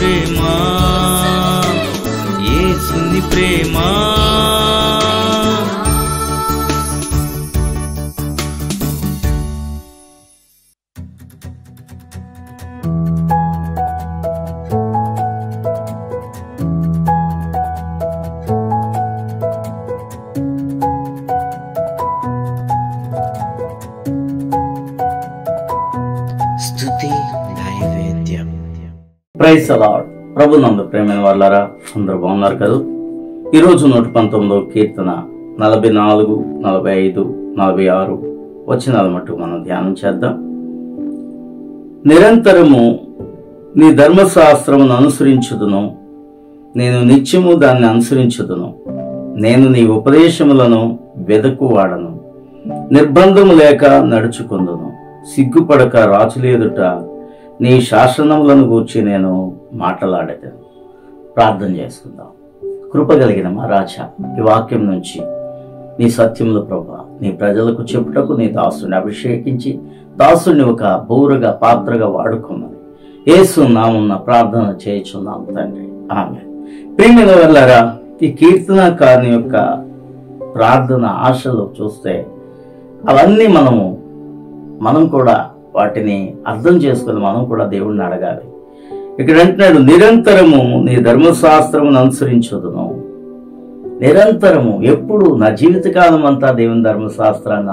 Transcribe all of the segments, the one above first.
ప్రేమ, యేసుని ప్రేమ. Praise the lord. ప్రభునందు ప్రేమైన వాళ్ళారా, అందరూ బాగున్నారు కదా? ఈరోజు 119వ కీర్తన 44, 45, 46 వచనాల మట్టుకు మనం ధ్యానం చేద్దాం. నిరంతరము నీ ధర్మశాస్త్రమును అనుసరించుదును, నేను నిత్యము దాన్ని అనుసరించుదును. నేను నీ ఉపదేశములను వెదకువాడను, నిర్బంధము లేక నడుచుకుందును. సిగ్గుపడక రాజుల ఎదుట నీ శాసనములను గూర్చి నేను మాట్లాడేదాను. ప్రార్థన చేసుకుందాం. కృపగలిగిన మా రాజా, ఈ వాక్యం నుంచి నీ సత్యములు ప్రభువా నీ ప్రజలకు చెప్పుటకు నీ దాసుని అభిషేకించి దాసుని ఒక బౌరగా పాత్రగా వాడుకోమని యేసు నామమున ప్రార్థన చేయుచున్నాము తండ్రి, ఆమేన్. ప్రియమైన వాళ్ళారా, ఈ కీర్తనకారుని యొక్క ప్రార్థన ఆశలు చూస్తే అవన్నీ మనం కూడా వాటిని అర్థం చేసుకుని మనం కూడా దేవుణ్ణి అడగాలి. ఇక్కడ అంటున్నాడు, నిరంతరము నీ ధర్మశాస్త్రమును అనుసరించుదును. నిరంతరము, ఎప్పుడు నా జీవితకాలం అంతా దేవుని ధర్మశాస్త్రాన్ని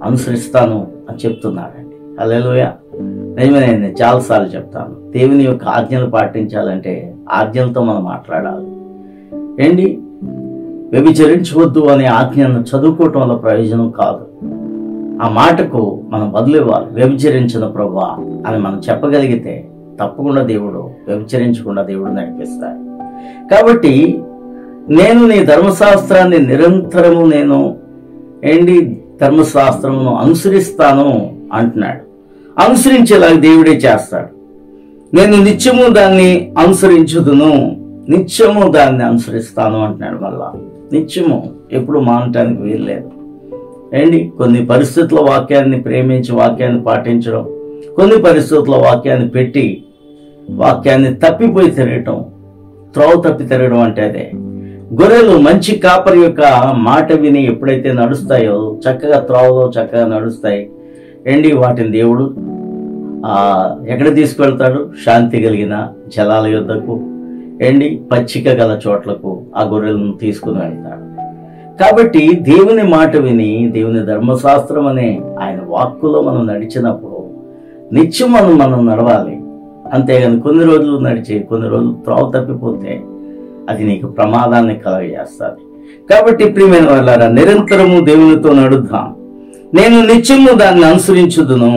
అనుసరిస్తాను అని చెప్తున్నాడండి. హల్లెలూయా. నిజమే, నేను చాలాసార్లు చెప్తాను, దేవుని యొక్క ఆజ్ఞలు పాటించాలంటే ఆజ్ఞలతో మనం మాట్లాడాలి. ఏంటి, వ్యభిచరించవద్దు అనే ఆజ్ఞను చదువుకోవటం వల్ల ప్రయోజనం కాదు. ఆ మాటకు మనం బదులు ఇవ్వాలి. వ్యభిచరించిన ప్రభువా అని మనం చెప్పగలిగితే తప్పకుండా దేవుడు వ్యభిచరించకుండా దేవుడు నడిపిస్తాడు. కాబట్టి నేను నీ ధర్మశాస్త్రాన్ని నిరంతరము ధర్మశాస్త్రమును అనుసరిస్తాను అంటున్నాడు. అనుసరించేలాగా దేవుడే చేస్తాడు. నేను నిత్యము దాన్ని అనుసరించుదును, నిత్యము దాన్ని అనుసరిస్తాను అంటున్నాడు. మళ్ళా నిత్యము, ఎప్పుడు మానటానికి వీల్లేదు. కొన్ని పరిస్థితుల వాక్యాన్ని ప్రేమించి వాక్యాన్ని పాటించడం, కొన్ని పరిస్థితుల వాక్యాన్ని పెట్టి వాక్యాన్ని తప్పిపోయి తిరగటం, త్రోవ తప్పి తిరగడం అంటే అదే. గొర్రెలు మంచి కాపరి యొక్క మాట విని ఎప్పుడైతే నడుస్తాయో చక్కగా త్రోవలో చక్కగా నడుస్తాయి. వాటిని దేవుడు ఎక్కడ తీసుకువెళ్తాడు? శాంతి కలిగిన జలాల యొద్దకు, పచ్చిక గల చోట్లకు ఆ గొర్రెలను తీసుకుని వెళ్తాడు. కాబట్టి దేవుని మాట విని దేవుని ధర్మశాస్త్రం అనే ఆయన వాక్కులో మనం నడిచినప్పుడు నిత్యం మనం నడవాలి. అంతేగాని కొన్ని రోజులు నడిచి కొన్ని రోజులు త్రోవ తప్పిపోతే అది నీకు ప్రమాదాన్ని కలగజేస్తుంది. కాబట్టి ప్రియమైన వాళ్ళారా, నిరంతరము దేవునితో నడుద్దాం. నేను నిత్యము దాన్ని అనుసరించుదును.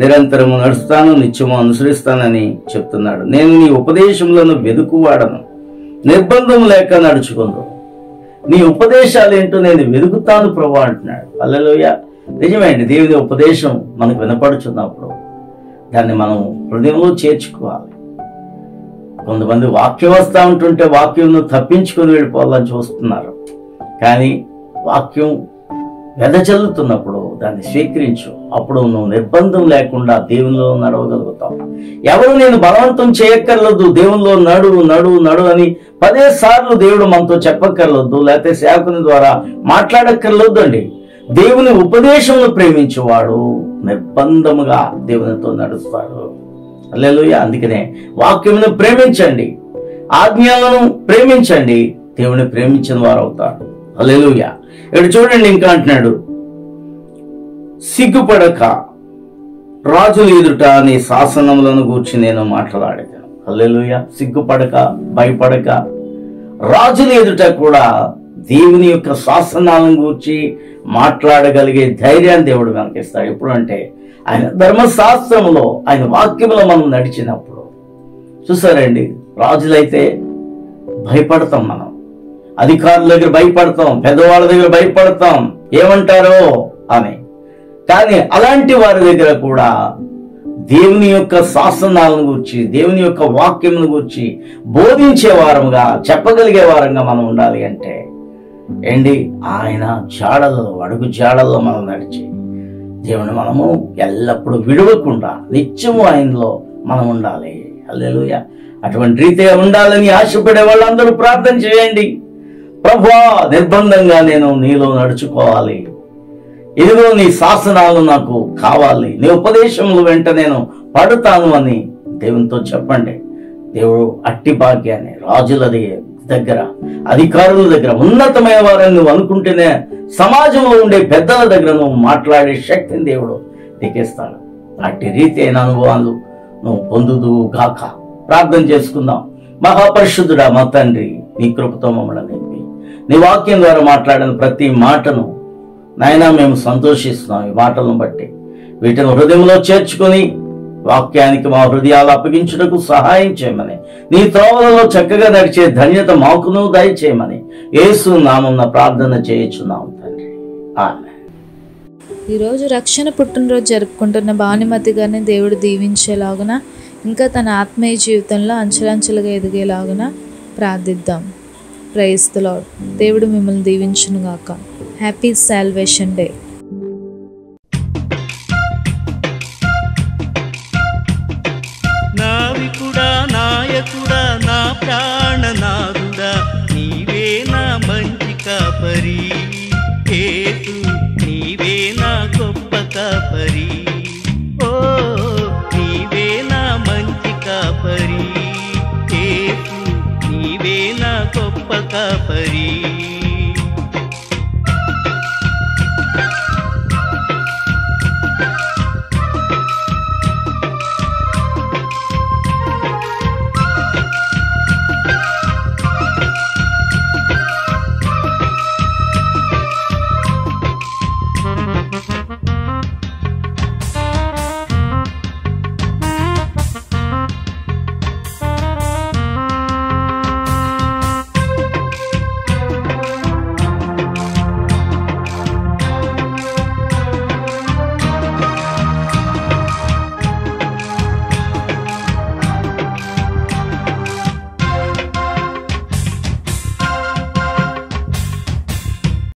నిరంతరము నడుస్తాను, నిత్యము అనుసరిస్తానని చెప్తున్నాడు. నేను నీ ఉపదేశములను వెదుకువాడను, నిర్బంధం లేక నడుచుకుందు. నీ ఉపదేశాలు ఏంటో నేను వెతుకుతాను ప్రభువా అంటున్నాడు. హల్లెలూయా. నిజమే అండి, దేవుని ఉపదేశం మనకు వినపడుచున్నప్పుడు దాన్ని మనం హృదయంలో చేర్చుకోవాలి. కొంతమంది వాక్యం వస్తూ ఉంటుంటే వాక్యం తప్పించుకొని వెళ్ళిపోవాలని చూస్తున్నారు. కానీ వాక్యం వెదజల్లుతున్నప్పుడు దాన్ని స్వీకరించు. అప్పుడు నువ్వు నిర్బంధం లేకుండా దేవునిలో నడవగలుగుతావు. ఎవరు నేను బలవంతం చేయక్కర్లేదు, దేవునిలో నడు నడు నడు అని 10 సార్లు దేవుడు మనతో చెప్పక్కర్లేదు, లేకపోతే సేవకుని ద్వారా మాట్లాడక్కర్లేదు అండి. దేవుని ఉపదేశమును ప్రేమించేవాడు నిర్బంధముగా దేవునితో నడుస్తాడు. హల్లెలూయా. అందుకనే వాక్యమును ప్రేమించండి, ఆజ్ఞలను ప్రేమించండి, దేవుని ప్రేమించిన వారు అవుతారు. హల్లెలూయా. ఇక్కడ చూడండి, ఇంకా అంటున్నాడు, సిగ్గుపడక రాజుల ఎదుట నీ శాసనములను గూర్చి నేను మాట్లాడేదాను. హల్లెలూయా. సిగ్గుపడక, భయపడక రాజుల ఎదుట కూడా దేవుని యొక్క శాసనాలను గూర్చి మాట్లాడగలిగే ధైర్యాన్ని దేవుడు మనకిస్తాడు. ఎప్పుడు అంటే ఆయన ధర్మశాస్త్రములో, ఆయన వాక్యములో మనం నడిచినప్పుడు. చూసారండి, రాజులైతే భయపడతాం, మనం అధికారుల దగ్గర భయపడతాం, పెద్దవాళ్ళ దగ్గర భయపడతాం, ఏమంటారో అని. కానీ అలాంటి వారి దగ్గర కూడా దేవుని యొక్క శాసనాలను గురించి, దేవుని యొక్క వాక్యమును గురించి బోధించే వారముగా, చెప్పగలిగే వారంగా మనం ఉండాలి. అంటే ఆయన జాడలలో, అడుగు జాడల్లో మనం నడిచి దేవుని మనము ఎల్లప్పుడూ విడవకుండా నిత్యము ఆయనలో మనం ఉండాలి. హల్లెలూయా. అటువంటి రీతిగా ఉండాలని ఆశపడే వాళ్ళందరూ ప్రార్థన చేయండి. ప్రభువా, నిర్బంధంగా నేను నీలో నడుచుకోవాలి, ఇదిగో నీ శాసనాలు నాకు కావాలి, నీ ఉపదేశములు వెంట నేను పడుతాను అని దేవునితో చెప్పండి. దేవుడు అట్టి భాగ్యాన్ని రాజుల దగ్గర, అధికారుల దగ్గర, ఉన్నతమైన వారిని నువ్వు అనుకుంటేనే సమాజంలో ఉండే పెద్దల దగ్గర నువ్వు మాట్లాడే శక్తిని దేవుడు దిగేస్తాడు. అట్టి రీతి అయిన అనుభవాలు నువ్వు పొందుదు గాక. ప్రార్థన చేసుకుందాం. మహాపరిశుద్ధుడా మా తండ్రి, నీ కృపతో మమ్మల్ని నింపి నీ వాక్యం ద్వారా మాట్లాడిన ప్రతి మాటను నాయనా మేము సంతోషిస్తున్నాం. ఈ మాటలను బట్టి వీటిని హృదయంలో చేర్చుకొని వాక్యానికి మా హృదయాలు అప్పగించుటకు సహాయం చేయమని, నీ త్రోవలలో చక్కగా నడిచే ధన్యత మాకును దయచేయమని యేసు నామమున ప్రార్థన చేయుచున్నాం తండ్రి. ఆమేన్. ఈరోజు రక్షణ పుట్టినరోజు జరుపుకుంటున్న భానుమతి గారిని దేవుడు దీవించేలాగున, ఇంకా తన ఆత్మీయ జీవితంలో అంచెలంచెలుగా ఎదిగేలాగున ప్రార్థిద్దాం. Praise the lord. దేవుడు మిమ్మల్ని దీవించును గాక. Happy salvation day. నావికుడా, నాయకుడా, నా ప్రాణనాథుడా, నీవే నా మంచి కాపరి.